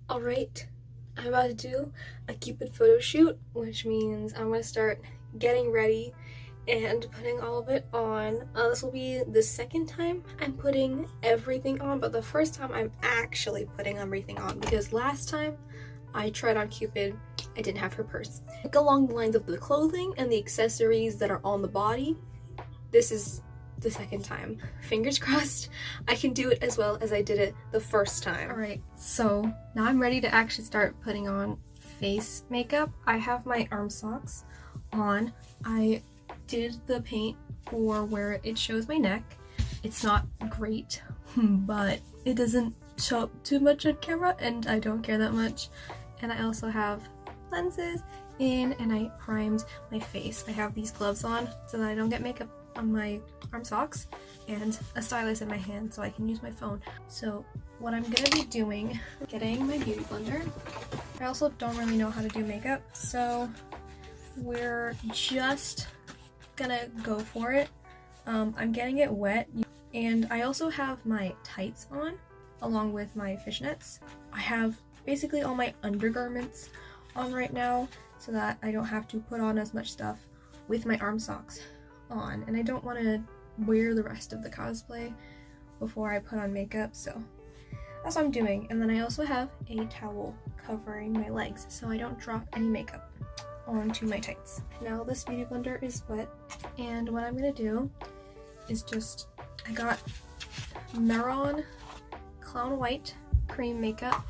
Alright, I'm about to do a Cupid photo shoot, which means I'm going to start getting ready and putting all of it on. This will be the second time I'm putting everything on, but the first time I'm actually putting everything on, because last time I tried on Cupid, I didn't have her purse. Like along the lines of the clothing and the accessories that are on the body, this is the second time. Fingers crossed I can do it as well as I did it the first time. Alright, so now I'm ready to actually start putting on face makeup. I have my arm socks on. I did the paint for where it shows my neck. It's not great, but it doesn't show up too much on camera and I don't care that much. And I also have lenses in and I primed my face. I have these gloves on so that I don't get makeup on my arm socks and a stylus in my hand so I can use my phone. So what I'm gonna be doing, getting my beauty blender. I also don't really know how to do makeup, so we're just gonna go for it. I'm getting it wet, and I also have my tights on along with my fishnets. I have basically all my undergarments on right now so that I don't have to put on as much stuff with my arm socks on, and I don't want to wear the rest of the cosplay before I put on makeup, so that's what I'm doing. And then I also have a towel covering my legs so I don't drop any makeup onto my tights. Now this beauty blender is wet, and what I'm gonna do is just, I got Maron Clown White cream makeup.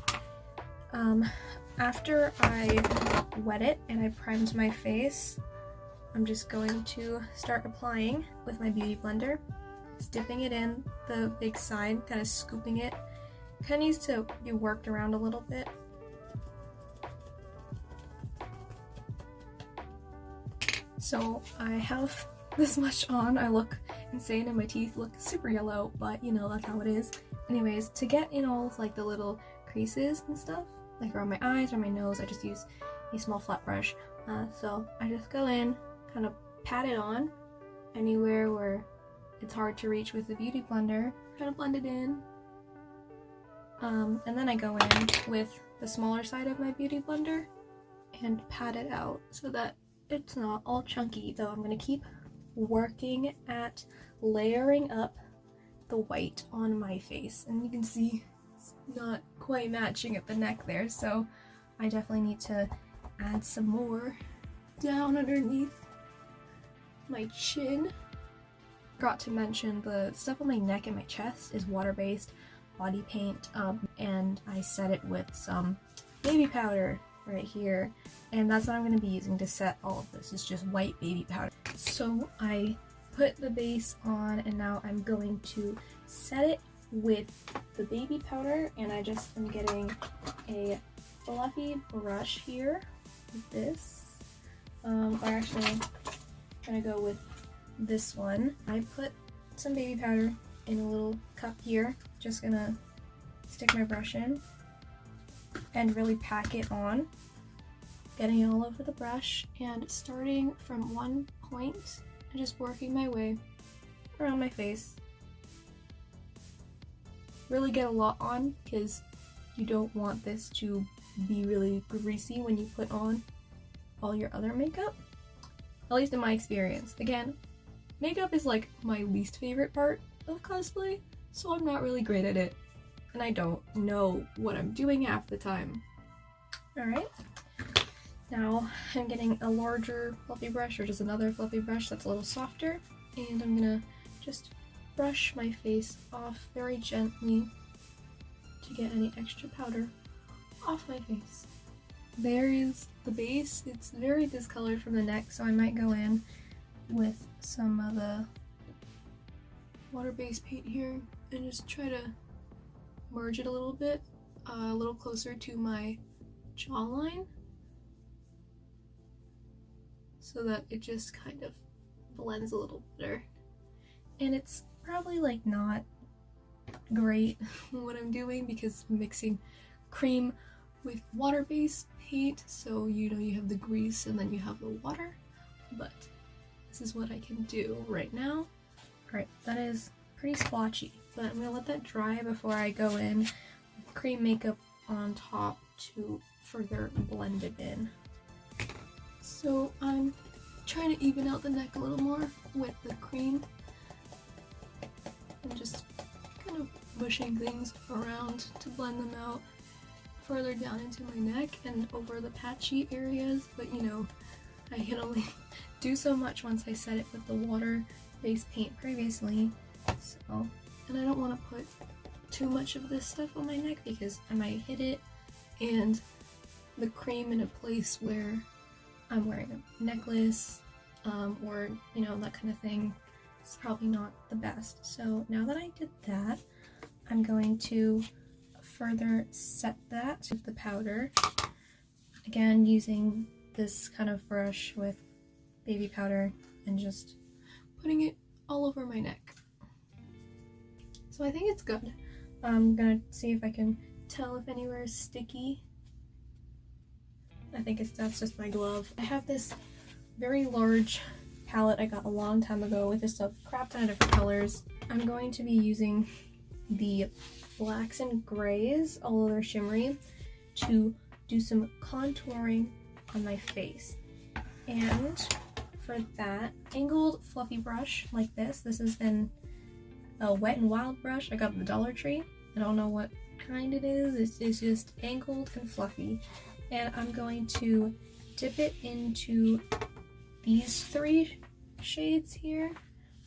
After I wet it and I primed my face, I'm just going to start applying with my beauty blender, just dipping it in the big side, kind of scooping it. Kind of needs to be worked around a little bit. So I have this much on. I look insane and my teeth look super yellow, but you know, that's how it is. Anyways, to get in all of like the little creases and stuff, like around my eyes or my nose, I just use a small flat brush. So I just go in, kind of pat it on anywhere where it's hard to reach with the beauty blender, kind of blend it in. And then I go in with the smaller side of my beauty blender and pat it out so that it's not all chunky. Though I'm going to keep working at layering up the white on my face, and you can see it's not quite matching at the neck there, so I definitely need to add some more down underneath my chin. Forgot to mention the stuff on my neck and my chest is water-based body paint, and I set it with some baby powder right here, and that's what I'm going to be using to set all of this. It's just white baby powder. So I put the base on, and now I'm going to set it with the baby powder, and I just am getting a fluffy brush here with this. Or actually, I'm gonna go with this one. I put some baby powder in a little cup here. Just gonna stick my brush in and really pack it on, getting it all over the brush and starting from one point and just working my way around my face. Really get a lot on because you don't want this to be really greasy when you put on all your other makeup, at least in my experience. Again, makeup is like my least favorite part of cosplay, so I'm not really great at it, and I don't know what I'm doing half the time. Alright, now I'm getting a larger fluffy brush, or just another fluffy brush that's a little softer, and I'm gonna just brush my face off very gently to get any extra powder off my face. There is the base. It's very discolored from the neck, so I might go in with some of the water-based paint here and just try to merge it a little bit, a little closer to my jawline, so that it just kind of blends a little better. And it's probably like not great what I'm doing because I'm mixing cream with water-based paint, so you know you have the grease and then you have the water, but this is what I can do right now. Alright, that is pretty splotchy, but I'm gonna let that dry before I go in with cream makeup on top to further blend it in. So I'm trying to even out the neck a little more with the cream and just kind of mushing things around to blend them out further down into my neck and over the patchy areas, but you know, I can only do so much once I set it with the water-based paint previously, so, and I don't want to put too much of this stuff on my neck because I might hit it and the cream in a place where I'm wearing a necklace or, you know, that kind of thing is probably not the best. So now that I did that, I'm going to further set that with the powder. Again, using this kind of brush with baby powder and just putting it all over my neck. So I think it's good. I'm gonna see if I can tell if anywhere is sticky. I think that's just my glove. I have this very large palette I got a long time ago with just a crap ton of different colors. I'm going to be using the blacks and grays, although they're shimmery, to do some contouring on my face. And for that, angled fluffy brush like this. This is in a Wet n Wild brush I got at the Dollar Tree. I don't know what kind it is. It's just angled and fluffy. And I'm going to dip it into these 3 shades here.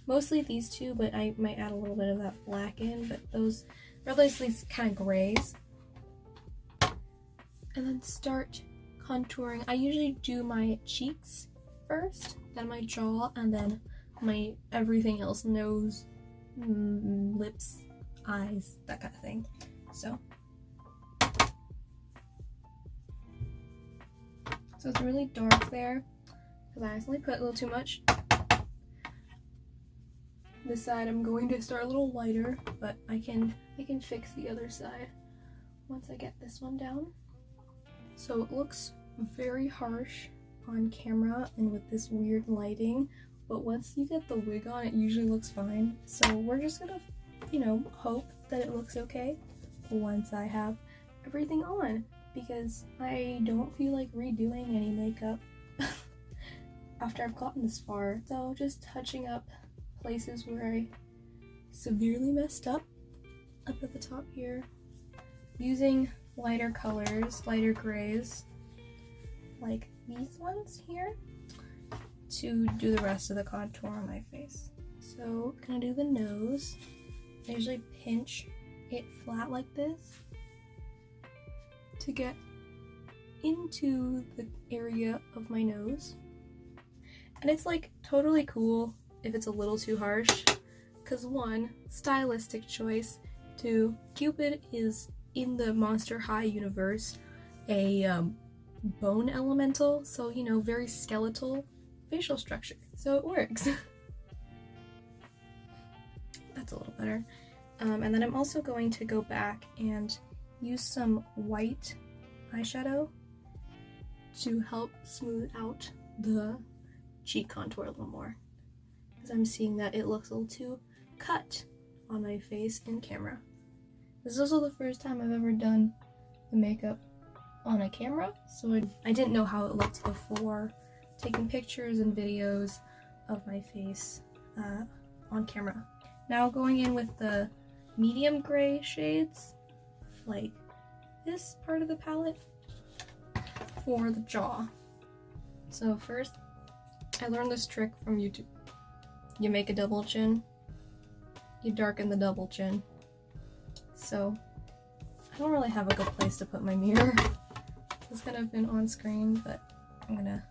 Mostly these 2, but I might add a little bit of that black in, but those are these kind of grays. And then start contouring. I usually do my cheeks first, then my jaw, and then my everything else, nose, lips, eyes, that kind of thing. So it's really dark there because I accidentally put a little too much. This side I'm going to start a little lighter, but I can fix the other side once I get this one down. So it looks very harsh on camera and with this weird lighting, but once you get the wig on, it usually looks fine. So we're just gonna, you know, hope that it looks okay once I have everything on, because I don't feel like redoing any makeup after I've gotten this far. So just touching up places where I severely messed up at the top here, using lighter colors, lighter grays, like these ones here, to do the rest of the contour on my face. So gonna do the nose. I usually pinch it flat like this to get into the area of my nose. And it's like totally cool if it's a little too harsh, because 1, stylistic choice, 2, Cupid is in the Monster High universe a bone elemental, so you know, very skeletal facial structure, so it works. That's a little better. And then I'm also going to go back and use some white eyeshadow to help smooth out the cheek contour a little more, because I'm seeing that it looks a little too cut on my face in camera. This is also the first time I've ever done the makeup on a camera, so I didn't know how it looked before taking pictures and videos of my face on camera. Now going in with the medium gray shades, like this part of the palette, for the jaw. So first, I learned this trick from YouTube. You make a double chin, you darken the double chin. So I don't really have a good place to put my mirror. It's kind of been on screen, but I'm gonna,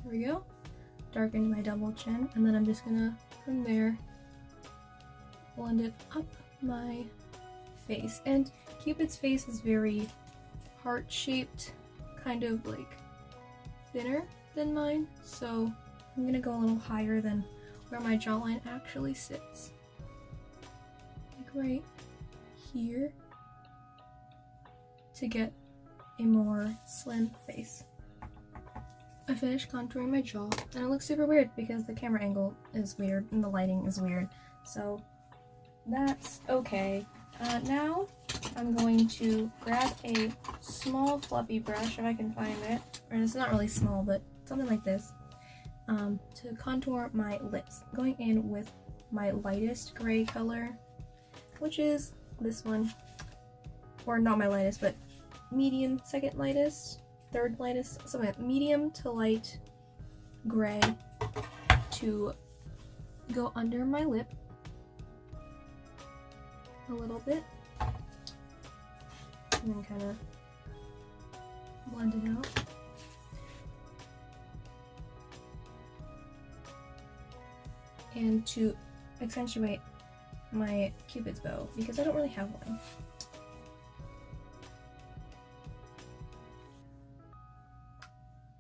there we go, darken my double chin, and then I'm just gonna, from there, blend it up my face. And Cupid's face is very heart-shaped, kind of like thinner than mine, so I'm gonna go a little higher than where my jawline actually sits, like right here, to get a more slim face. I finished contouring my jaw, and it looks super weird because the camera angle is weird and the lighting is weird, so that's okay. Now I'm going to grab a small fluffy brush, if I can find it, or it's not really small, but something like this, to contour my lips. Going in with my lightest gray color, which is this one, or not my lightest, but medium, second lightest, third lightest, something like medium to light gray, to go under my lip a little bit, and then kind of blend it out. And to accentuate my Cupid's bow, because I don't really have one.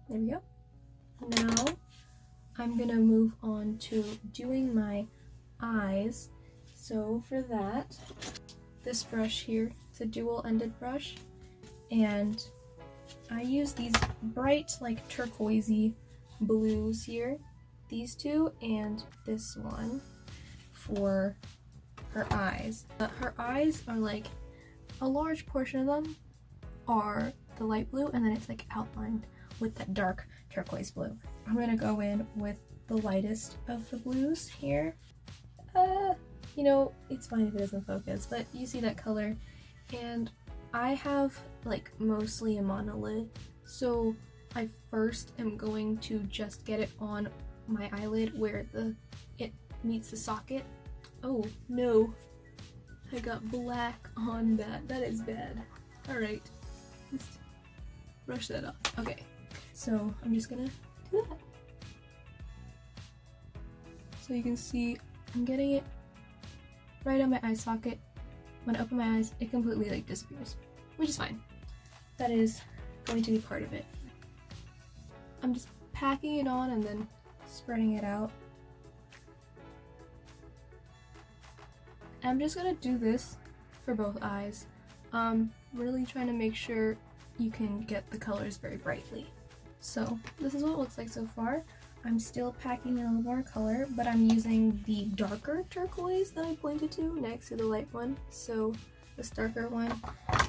There we go. Now I'm gonna move on to doing my eyes. So for that, this brush here, it's a dual-ended brush, and I use these bright, like turquoisey blues here. These two and this one for her eyes. Her eyes are like, a large portion of them are the light blue, and then it's like outlined with that dark turquoise blue. I'm gonna go in with the lightest of the blues here. You know, it's fine if it doesn't focus, but you see that color. And I have like mostly a monolid, so I first am going to just get it on my eyelid where it meets the socket. Oh no, I got black on that. That is bad. Alright, let's brush that off. Okay, so I'm just gonna do that. So you can see I'm getting it right on my eye socket. When I open my eyes, it completely like disappears, which is fine. That is going to be part of it. I'm just packing it on and then spreading it out. I'm just gonna do this for both eyes. Really trying to make sure you can get the colors very brightly. So this is what it looks like so far. I'm still packing in a little more color, but I'm using the darker turquoise that I pointed to next to the light one. So this darker one,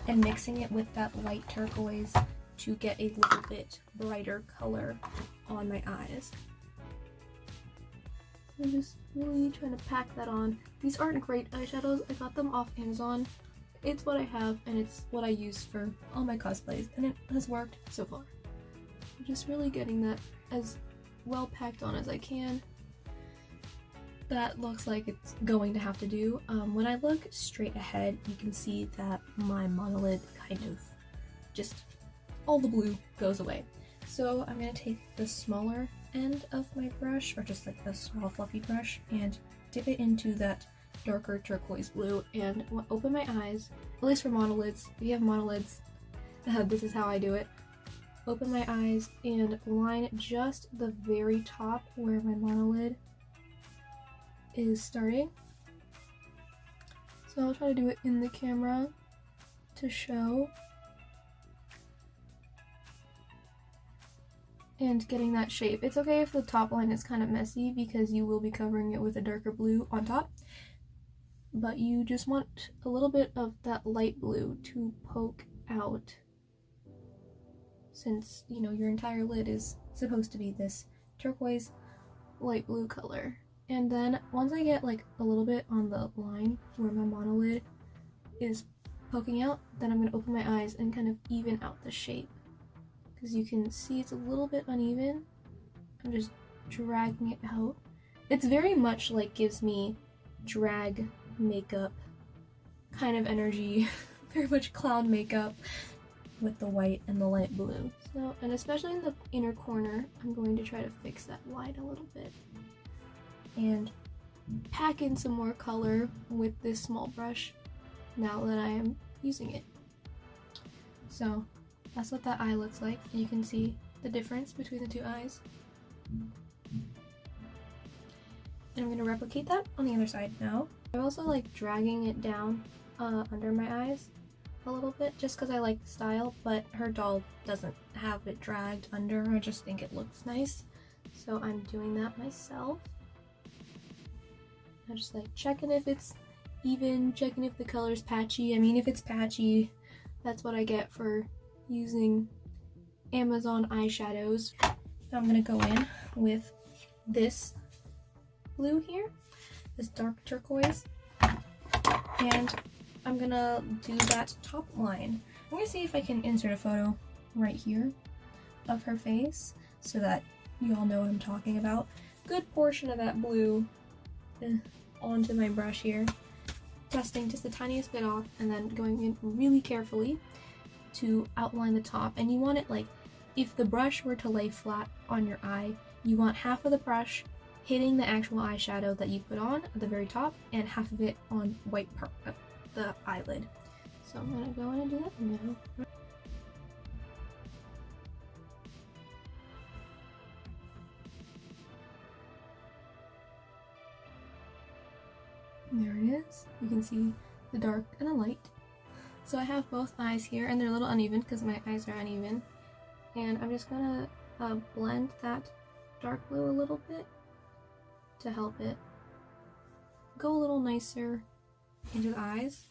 and mixing it with that light turquoise to get a little bit brighter color on my eyes. I'm just really trying to pack that on. These aren't great eyeshadows. I got them off Amazon. It's what I have, and it's what I use for all my cosplays, and it has worked so far. I'm just really getting that as well packed on as I can. That looks like it's going to have to do. When I look straight ahead, you can see that my monolid kind of just, all the blue goes away. So I'm going to take the smaller end of my brush, or just like the small fluffy brush, and dip it into that darker turquoise blue and open my eyes, at least for monolids. If you have monolids, this is how I do it. Open my eyes and line just the very top where my monolid is starting. So I'll try to do it in the camera to show. And getting that shape. It's okay if the top line is kind of messy because you will be covering it with a darker blue on top. But you just want a little bit of that light blue to poke out, since, you know, your entire lid is supposed to be this turquoise light blue color. And then once I get like a little bit on the line where my monolid is poking out, then I'm going to open my eyes and kind of even out the shape. Because you can see it's a little bit uneven. I'm just dragging it out. It's very much like gives me drag makeup kind of energy. Very much clown makeup with the white and the light blue. So, and especially in the inner corner, I'm going to try to fix that light a little bit and pack in some more color with this small brush now that I am using it. So that's what that eye looks like. You can see the difference between the two eyes. And I'm going to replicate that on the other side now. I'm also like dragging it down under my eyes a little bit just because I like the style, but her doll doesn't have it dragged under. I just think it looks nice. So I'm doing that myself. I'm just like checking if it's even, checking if the color's patchy. I mean, if it's patchy, that's what I get for using Amazon eyeshadows. Now I'm gonna go in with this blue here, this dark turquoise, and I'm gonna do that top line. I'm gonna see if I can insert a photo right here of her face so that you all know what I'm talking about. Good portion of that blue onto my brush here, dusting just the tiniest bit off, and then going in really carefully to outline the top. And you want it like, if the brush were to lay flat on your eye, you want half of the brush hitting the actual eyeshadow that you put on at the very top, and half of it on white part of the eyelid. So I'm gonna go in and do that now. There it is. You can see the dark and the light. So I have both eyes here, and they're a little uneven because my eyes are uneven. And I'm just gonna blend that dark blue a little bit to help it go a little nicer into the eyes.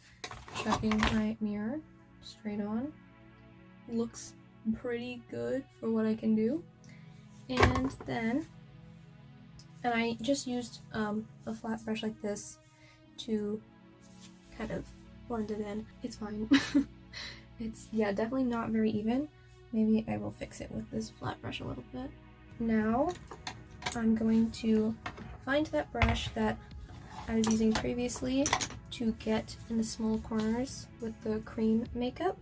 Checking my mirror straight on. Looks pretty good for what I can do. And then, I just used a flat brush like this to kind of blend it in. It's fine. It's, yeah, definitely not very even. Maybe I will fix it with this flat brush a little bit. Now I'm going to find that brush that I was using previously to get in the small corners with the cream makeup.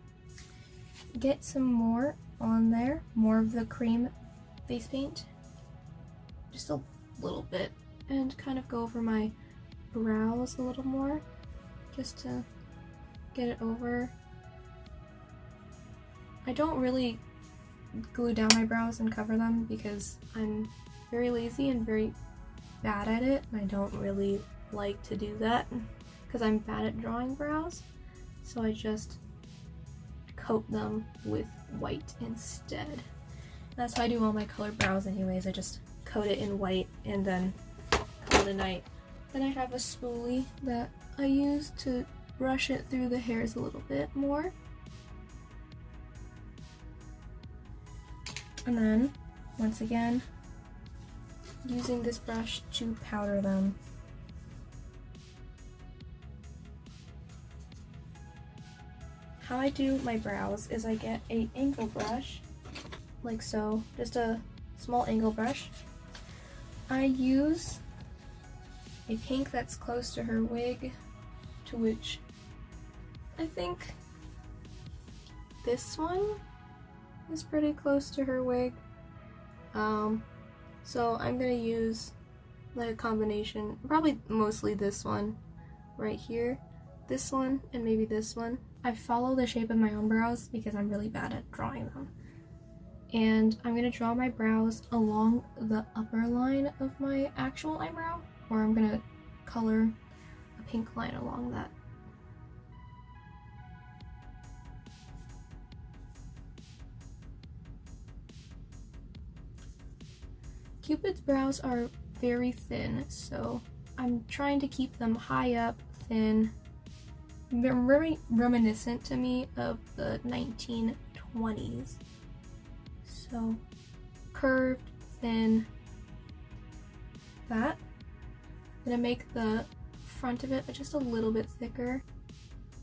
Get some more on there, more of the cream face paint, just a little bit, and kind of go over my brows a little more, just to get it over. I don't really glue down my brows and cover them because I'm very lazy and very bad at it, and I don't really like to do that because I'm bad at drawing brows, so I just coat them with white instead. That's how I do all my colored brows anyways. I just coat it in white and then call it a night. Then I have a spoolie that I use to brush it through the hairs a little bit more. And then, once again, using this brush to powder them. How I do my brows is I get an angle brush, like so, just a small angle brush. I use a pink that's close to her wig, to which I think this one is pretty close to her wig. So I'm gonna use like a combination, probably mostly this one right here, this one, and maybe this one. I follow the shape of my own brows because I'm really bad at drawing them. And I'm gonna draw my brows along the upper line of my actual eyebrow, or I'm gonna color a pink line along that. Cupid's brows are very thin, so I'm trying to keep them high up, thin. They're very reminiscent to me of the 1920s. So, curved, thin, that. I'm gonna make the front of it just a little bit thicker,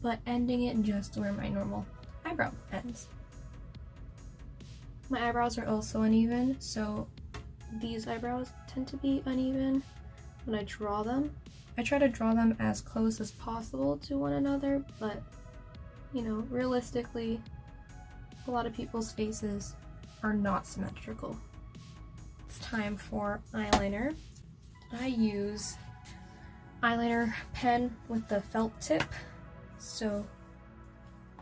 but ending it just where my normal eyebrow ends. My eyebrows are also uneven, so these eyebrows tend to be uneven when I draw them. I try to draw them as close as possible to one another, but, you know, realistically, a lot of people's faces are not symmetrical. It's time for eyeliner. I use eyeliner pen with the felt tip. So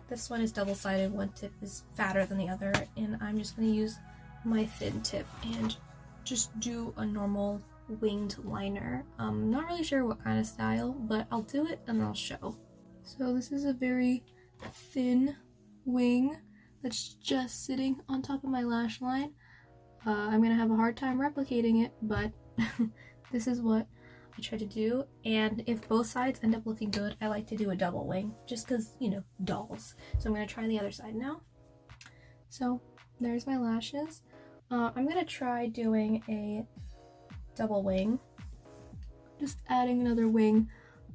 this one is double-sided, one tip is fatter than the other, and I'm just going to use my thin tip and just do a normal winged liner. I'm not really sure what kind of style, but I'll do it and I'll show. So this is a very thin wing that's just sitting on top of my lash line. I'm gonna have a hard time replicating it, but this is what I try to do, and if both sides end up looking good, I like to do a double wing, just because, you know, dolls. So I'm going to try the other side now. So there's my lashes. I'm going to try doing a double wing, just adding another wing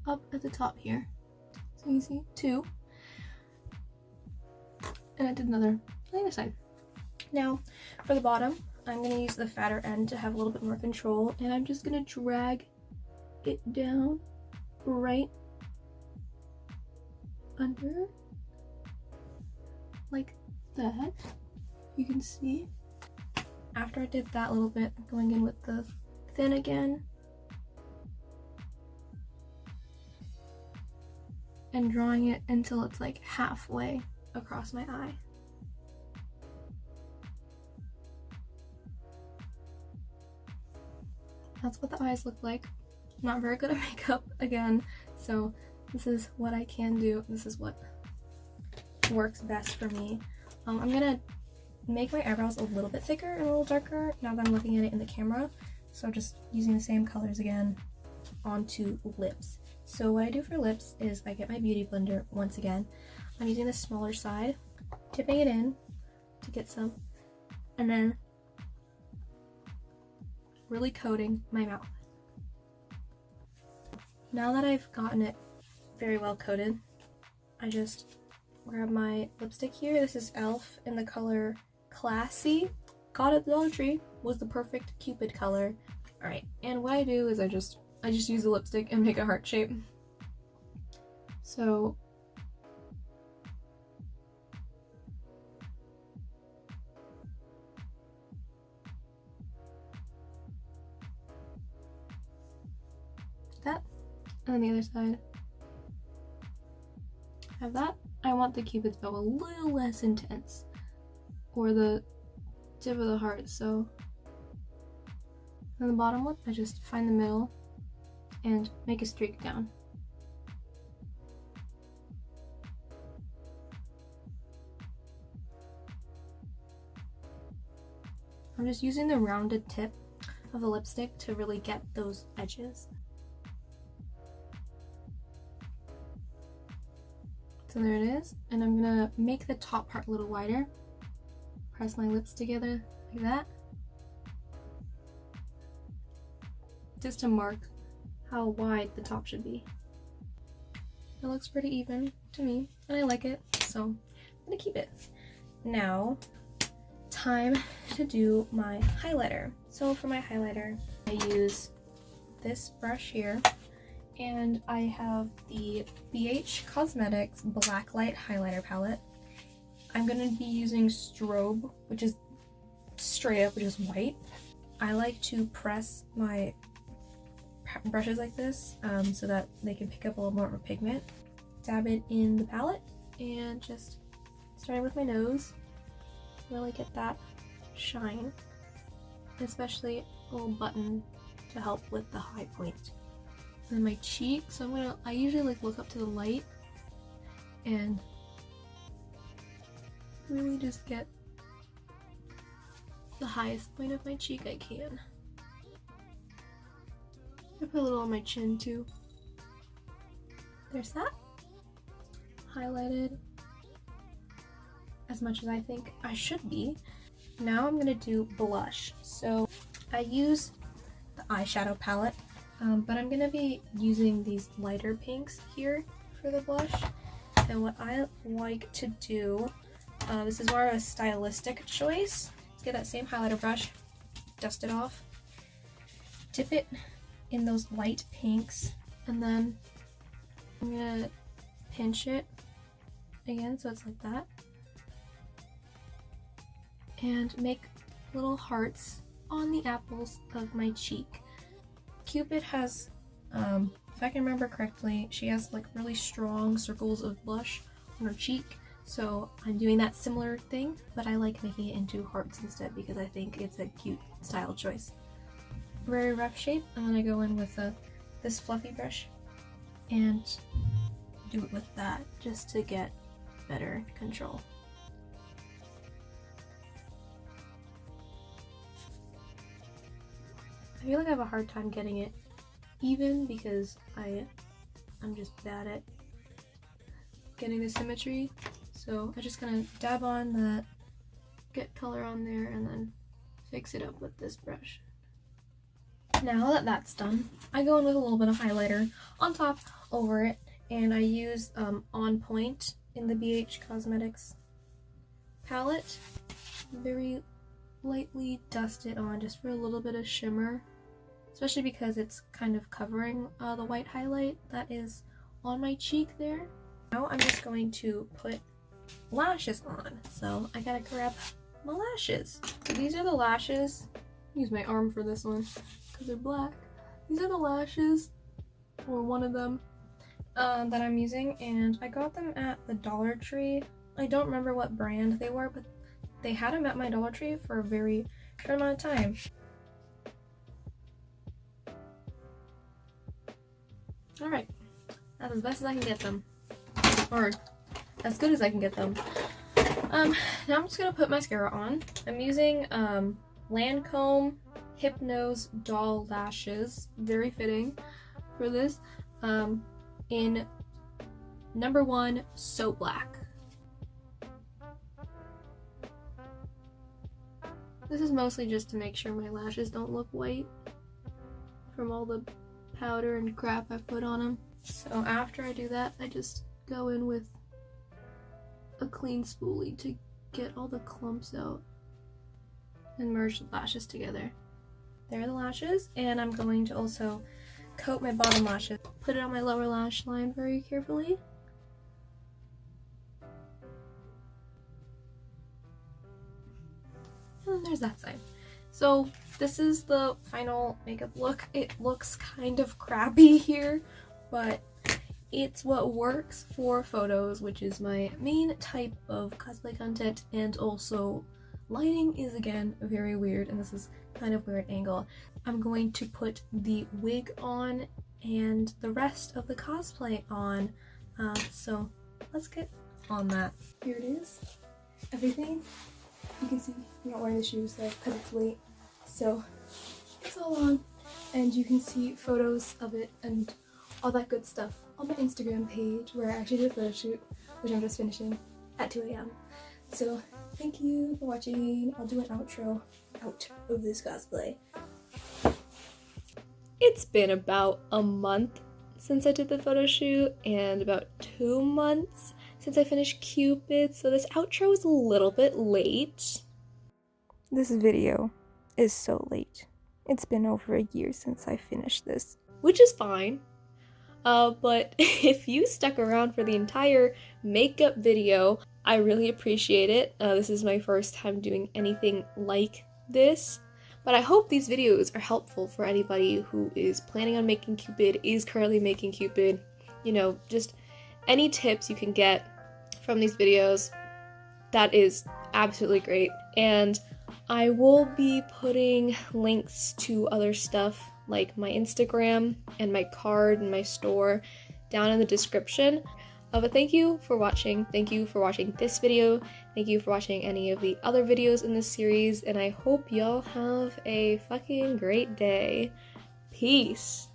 up at the top here. So you see 2, and I did another on the other side. Now for the bottom, I'm going to use the fatter end to have a little bit more control, and I'm just going to drag it down right under like that. You can see after I did that little bit, going in with the thin again and drawing it until it's like halfway across my eye. That's what the eyes look like. I'm not very good at makeup again, so this is what I can do. This is what works best for me. I'm gonna make my eyebrows a little bit thicker and a little darker now that I'm looking at it in the camera. So just using the same colors again onto lips. So what I do for lips is I get my beauty blender once again. I'm using the smaller side, tipping it in to get some, and then really coating my mouth. Now that I've gotten it very well coated, I just grab my lipstick here. This is e.l.f. in the color Classy. Got it at the Dollar Tree. Was the perfect Cupid color. Alright, and what I do is I just use the lipstick and make a heart shape. So that, and then the other side. Have that. I want the Cupid's bow a little less intense, or the tip of the heart, so on the bottom one, I just find the middle and make a streak down. I'm just using the rounded tip of the lipstick to really get those edges. So there it is, and I'm gonna make the top part a little wider. Press my lips together like that, just to mark how wide the top should be. It looks pretty even to me, and I like it, so I'm gonna keep it. Now, time to do my highlighter. So for my highlighter, I use this brush here, and I have the BH Cosmetics Blacklight Highlighter Palette. I'm going to be using Strobe, which is straight up, which is white. I like to press my brushes like this so that they can pick up a little more pigment. Dab it in the palette, and just starting with my nose, really get that shine, especially a little button to help with the high point. And then my cheek, so I usually like look up to the light and really just get the highest point of my cheek I can. I put a little on my chin too. There's that. Highlighted as much as I think I should be. Now I'm gonna do blush. So I use the eyeshadow palette, but I'm gonna be using these lighter pinks here for the blush. And what I like to do, this is more of a stylistic choice. Let's get that same highlighter brush, dust it off, dip it in those light pinks, and then I'm gonna pinch it again so it's like that, and make little hearts on the apples of my cheek. Cupid has, if I can remember correctly, she has like really strong circles of blush on her cheek, so I'm doing that similar thing, but I like making it into hearts instead because I think it's a cute style choice. Very rough shape, and then I go in with this fluffy brush and do it with that just to get better control. I feel like I have a hard time getting it even because I'm just bad at getting the symmetry. So I just kind of dab on that, get color on there, and then fix it up with this brush. Now that that's done, I go in with a little bit of highlighter on top over it, and I use On Point in the BH Cosmetics palette. Very lightly dust it on just for a little bit of shimmer, especially because it's kind of covering the white highlight that is on my cheek there. Now I'm just going to put lashes on, so I gotta grab my lashes. So these are the lashes. Use my arm for this one because they're black. These are the lashes, or one of them, that I'm using, and I got them at the Dollar Tree. I don't remember what brand they were, but they had them at my Dollar Tree for a very short amount of time. Alright, that's as best as I can get them. Or as good as I can get them. Now I'm just gonna put mascara on. I'm using Lancome Hypnose Doll Lashes, very fitting for this, in number 1 So Black. This is mostly just to make sure my lashes don't look white from all the powder and crap I've put on them. So after I do that, I just go in with a clean spoolie to get all the clumps out and merge the lashes together. There are the lashes, and I'm going to also coat my bottom lashes. Put it on my lower lash line very carefully. And then there's that side. So this is the final makeup look. It looks kind of crappy here, but it's what works for photos, which is my main type of cosplay content, and also lighting is again very weird, and this is kind of weird angle. I'm going to put the wig on and the rest of the cosplay on, so let's get on that. Here it is, everything. You can see I'm not wearing the shoes though because it's late, so it's all on, and you can see photos of it and all that good stuff on my Instagram page where I actually did a photo shoot, which I'm just finishing at 2 AM. So thank you for watching. I'll do an outro out of this cosplay. It's been about a month since I did the photo shoot and about 2 months since I finished Cupid, so this outro is a little bit late. This video is so late. It's been over a year since I finished this, which is fine. But if you stuck around for the entire makeup video, I really appreciate it. This is my first time doing anything like this, but I hope these videos are helpful for anybody who is planning on making Cupid, is currently making Cupid. You know, just any tips you can get from these videos, that is absolutely great. And I will be putting links to other stuff like my Instagram and my card and my store down in the description. But thank you for watching. Thank you for watching this video. Thank you for watching any of the other videos in this series, and I hope y'all have a fucking great day. Peace.